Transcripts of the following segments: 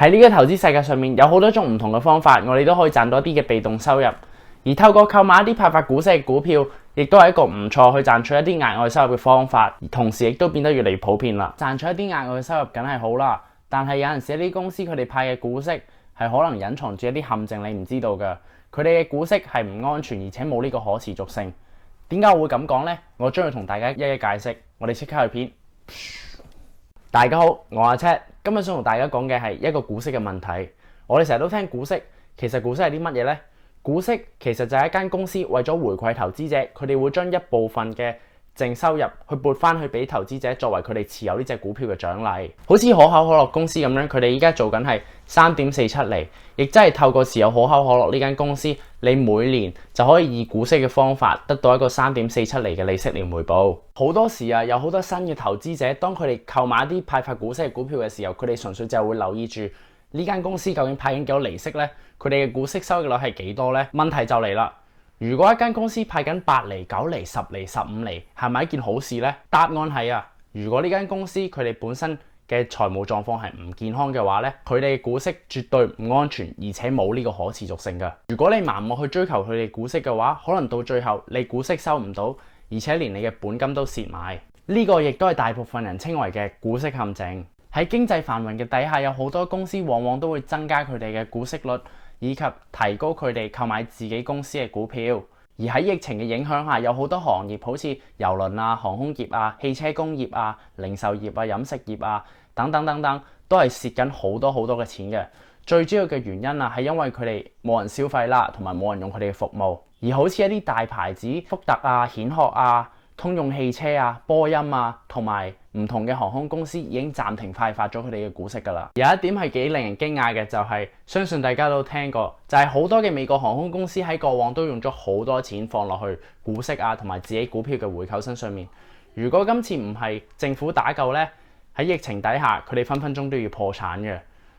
喺呢個投資世界上面有好多種唔同嘅方法，我哋都可以賺多啲嘅被動收入。而透過購買一啲派發股息嘅股票，亦都係一個唔錯去賺取一啲額外收入嘅方法，而同時亦都變得越嚟越普遍啦。賺取一啲額外嘅收入梗係好啦，但係有陣時一啲公司佢哋派嘅股息係可能隱藏住一啲陷阱，你唔知道㗎。佢哋嘅股息係唔安全，而且冇呢個可持續性。點解我會咁講呢？我將要同大家一一解釋。我哋即刻去片。大家好，我阿 Chat， 今日想同大家講嘅係一個股息嘅問題。我哋成日都聽股息，其實股息係啲乜嘢呢？股息其實就係一間公司為咗回饋投資者，佢哋會將一部分嘅淨收入去撥翻去俾投資者，作為佢哋持有呢隻股票嘅獎勵。好似可口可樂公司咁樣，佢哋依家做緊係3.47厘，亦即係透過持有可口可樂呢間公司，你每年就可以以股息嘅方法得到一個3.47厘嘅利息年回報。好多時有好多新嘅投資者，當佢哋購買一啲派發股息嘅股票嘅時候，佢哋純粹就會留意住呢間公司究竟派緊幾多利息呢？佢哋嘅股息收益率係幾多呢？問題就嚟啦。如果一間公司派緊8厘、9厘、10厘、15厘，係咪一件好事呢？答案係啊。如果呢間公司佢哋本身嘅財務狀況係唔健康嘅話呢，佢哋嘅股息絕對唔安全，而且冇呢個可持續性㗎。如果你盲目去追求佢哋股息嘅話，可能到最後你股息收唔到，而且連你嘅本金都蝕埋。呢個亦都係大部分人稱為嘅股息陷阱。喺經濟繁榮嘅底下，有好多公司往往都會增加佢哋嘅股息率，以及提高佢哋購買自己公司嘅股票。而喺疫情嘅影響下，有好多行業好似郵輪啊、航空業啊、汽車工業啊、零售業啊、飲食業啊等等等等，都係蝕緊好多嘅錢嘅。最主要嘅原因啊，係因為佢哋冇人消費啦，同埋冇人用佢哋嘅服務。而好似一啲大牌子福特啊、蜆殼啊、通用汽車啊、波音啊，同埋唔同嘅航空公司已經暫停派發咗佢哋嘅股息㗎啦。有一點係幾令人驚訝嘅，就係相信大家都聽過，就係好多嘅美國航空公司喺過往都用咗好多錢放落去股息啊，同埋自己股票嘅回購身上面。如果今次唔係政府打救呢，喺疫情底下佢哋分分鐘都要破產嘅。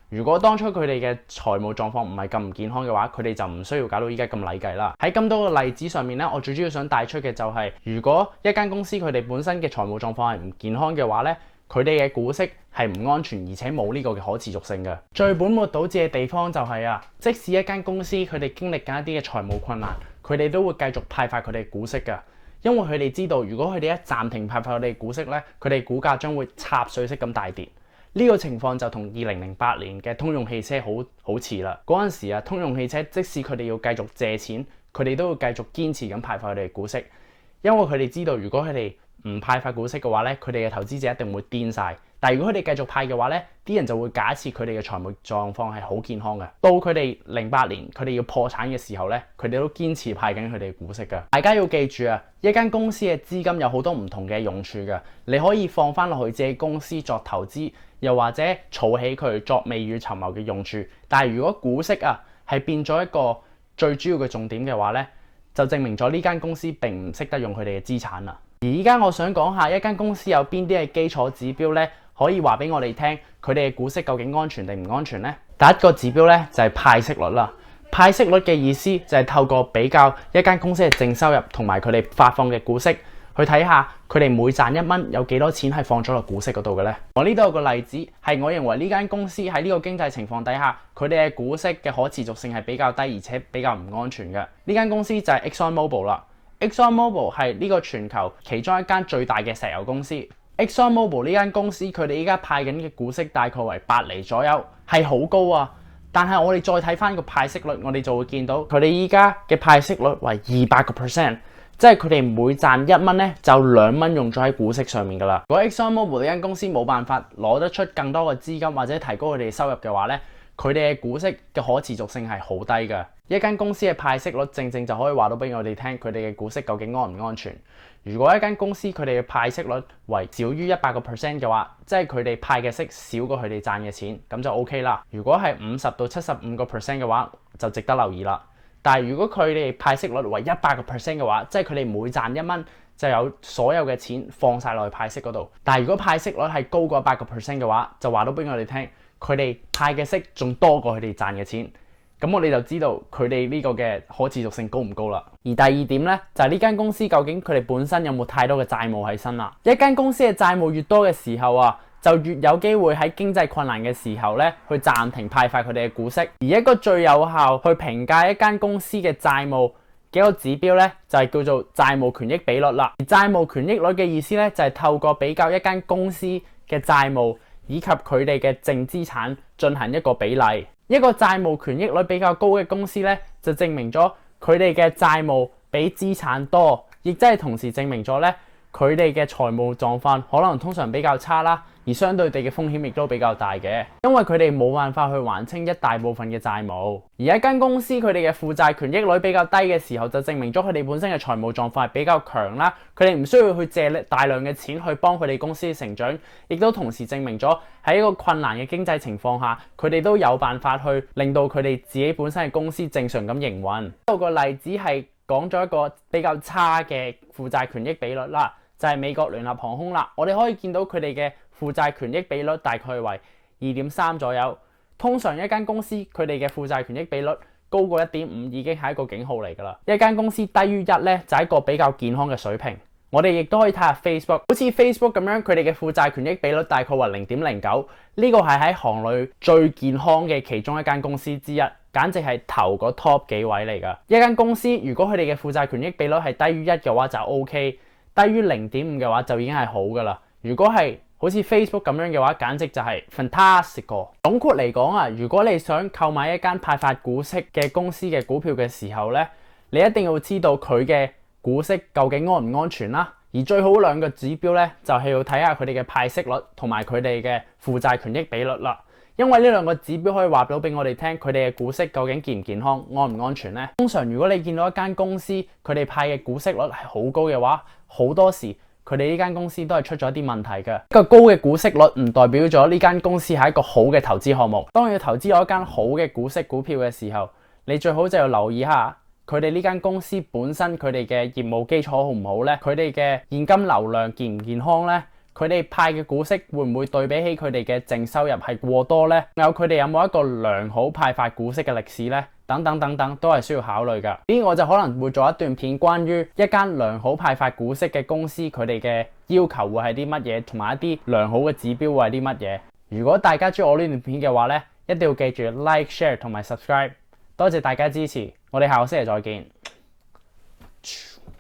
如果當初佢哋嘅財務狀況唔係咁唔健康嘅話，佢哋就唔需要搞到依家咁禮計啦。喺咁多個例子上面咧，我最主要想帶出嘅就係，如果一間公司佢哋本身嘅財務狀況係唔健康嘅話咧，佢哋嘅股息係唔安全，而且冇呢個嘅可持續性嘅。最本末倒置嘅地方就係即使一間公司佢哋經歷緊一啲嘅財務困難，佢哋都會繼續派發佢哋股息㗎，因為佢哋知道如果佢哋一暫停派發佢哋股息咧，佢哋股價將會插水式咁大跌。呢個情況就同2008年嘅通用汽車好似啦。嗰陣時通用汽車即使佢哋要繼續借錢，佢哋都會繼續堅持咁派發佢哋嘅股息，因為佢哋知道如果佢哋唔派發股息嘅話咧，佢哋嘅投資者一定會癲晒。但係如果佢哋繼續派嘅話咧，啲人就會假設佢哋嘅財務狀況係好健康嘅。到佢哋08年佢哋要破產嘅時候咧，佢哋都堅持派緊佢哋嘅股息㗎。大家要記住一間公司嘅資金有好多唔同嘅用處㗎。你可以放翻落去自己公司作投資，又或者儲起佢作未雨綢繆嘅用處。但係如果股息係變咗一個最主要嘅重點嘅話咧，就證明咗呢間公司並唔識得用佢哋嘅資產啦。而依家我想講下一間公司有邊啲嘅基礎指標咧，可以話俾我哋聽，佢哋嘅股息究竟安全定唔安全呢？第一個指標咧就係派息率啦。派息率嘅意思就係透過比較一間公司嘅淨收入同埋佢哋發放嘅股息，去睇下佢哋每賺1蚊有幾多錢係放咗落股息嗰度嘅咧。我呢度有個例子係我認為呢間公司喺呢個經濟情況底下，佢哋嘅股息嘅可持續性係比較低，而且比較唔安全嘅。呢間公司就係 ExxonMobil 啦。ExxonMobil 係呢個全球其中一間最大嘅石油公司。ExxonMobil 呢間公司佢哋依家派緊嘅股息大概為8厘左右，係好高啊！但係我哋再睇翻個派息率，我哋就會見到佢哋依家嘅派息率為200%，即係佢哋每賺1蚊咧，就2蚊用咗喺股息上面噶啦。如果 ExxonMobil 呢間公司冇辦法攞得出更多嘅資金或者提高佢哋嘅收入嘅話咧，佢哋嘅股息嘅可持續性係好低嘅。一間公司嘅派息率正正就可以話到俾我哋聽，佢哋嘅股息究竟安唔安全。如果一間公司佢哋嘅派息率為少於100%嘅話，即係佢哋派嘅息少過佢哋賺嘅錢，咁就 OK 啦。如果係50到75% 嘅話，就值得留意啦。但係如果佢哋派息率為100% 嘅話，即係佢哋每賺1蚊就有所有嘅錢放晒落去派息嗰度。但係如果派息率係高過100% 嘅話，就話到俾我哋聽，佢哋派嘅息仲多過佢哋賺嘅錢。咁我哋就知道佢哋呢個嘅可持續性高唔高啦。而第二點咧，就係呢間公司究竟佢哋本身有冇太多嘅債務喺身啦。一間公司嘅債務越多嘅時候就越有機會喺經濟困難嘅時候咧，去暫停派發佢哋嘅股息。而一個最有效去評價一間公司嘅債務嘅一個指標咧，就係叫做債務權益比率啦。而債務權益率嘅意思咧，就係透過比較一間公司嘅債務以及佢哋嘅淨資產進行一個比例。一個債務權益率比較高嘅公司咧，就證明咗佢哋嘅債務比資產多，亦即係同時證明咗咧，佢哋嘅財務狀況可能通常比較差啦，而相對地嘅風險亦都比較大嘅，因為佢哋冇辦法去還清一大部分嘅債務。而一間公司佢哋嘅負債權益率比較低嘅時候，就證明咗佢哋本身嘅財務狀況係比較強啦，佢哋唔需要去借大量嘅錢去幫佢哋公司成長，亦都同時證明咗喺一個困難嘅經濟情況下，佢哋都有辦法去令到佢哋自己本身嘅公司正常咁營運。呢個例子係講咗一個比較差嘅負債權益比率啦，就係美國聯合航空啦。我哋可以見到佢哋嘅負債權益比率大概為 2.3 左右。通常一間公司佢哋嘅負債權益比率高過 1.5 已經係一個警號嚟㗎啦。一間公司低於1咧，就係一個比較健康嘅水平。我哋亦都可以睇下 Facebook， 好似 Facebook 咁樣，佢哋嘅負債權益比率大概為 0.09， 呢個係喺行內最健康嘅其中一間公司之一，簡直係頭個 top 幾位嚟㗎。一間公司如果佢哋嘅負債權益比率係低於1嘅話就 OK， 低於 0.5 嘅話就已經係好㗎啦。如果係好似 Facebook 咁樣嘅話，簡直就係 fantastic。總括嚟講啊，如果你想購買一間派發股息嘅公司嘅股票嘅時候咧，你一定要知道佢嘅股息究竟安唔安全啦。而最好兩個指標咧，就係要睇下佢哋嘅派息率同埋佢哋嘅負債權益比率啦。因為呢兩個指標可以話到俾我哋聽，佢哋嘅股息究竟健唔健康、安唔安全呢？通常如果你見到一間公司佢哋派嘅股息率係好高嘅話，好多時佢哋呢間公司都係出咗一啲問題嘅。一個高嘅股息率唔代表咗呢間公司係一個好嘅投資項目。當你要投資有一間好嘅股息股票嘅時候，你最好就要留意下佢哋呢間公司本身佢哋嘅業務基礎好唔好呢？佢哋嘅現金流量健唔健康呢？佢哋派嘅股息會唔會對比起佢哋嘅淨收入係過多呢？佢哋有冇一個良好派發股息嘅歷史呢？等等等等都係需要考慮㗎。呢我就可能會做一段片關於一間良好派發股息嘅公司，佢哋嘅要求會係啲乜嘢，同埋一啲良好嘅指標會係啲乜嘢。如果大家中意我呢段片嘅話呢，一定要記住 like、share 同埋 subscribe。多謝大家支持，我哋下個星期再見。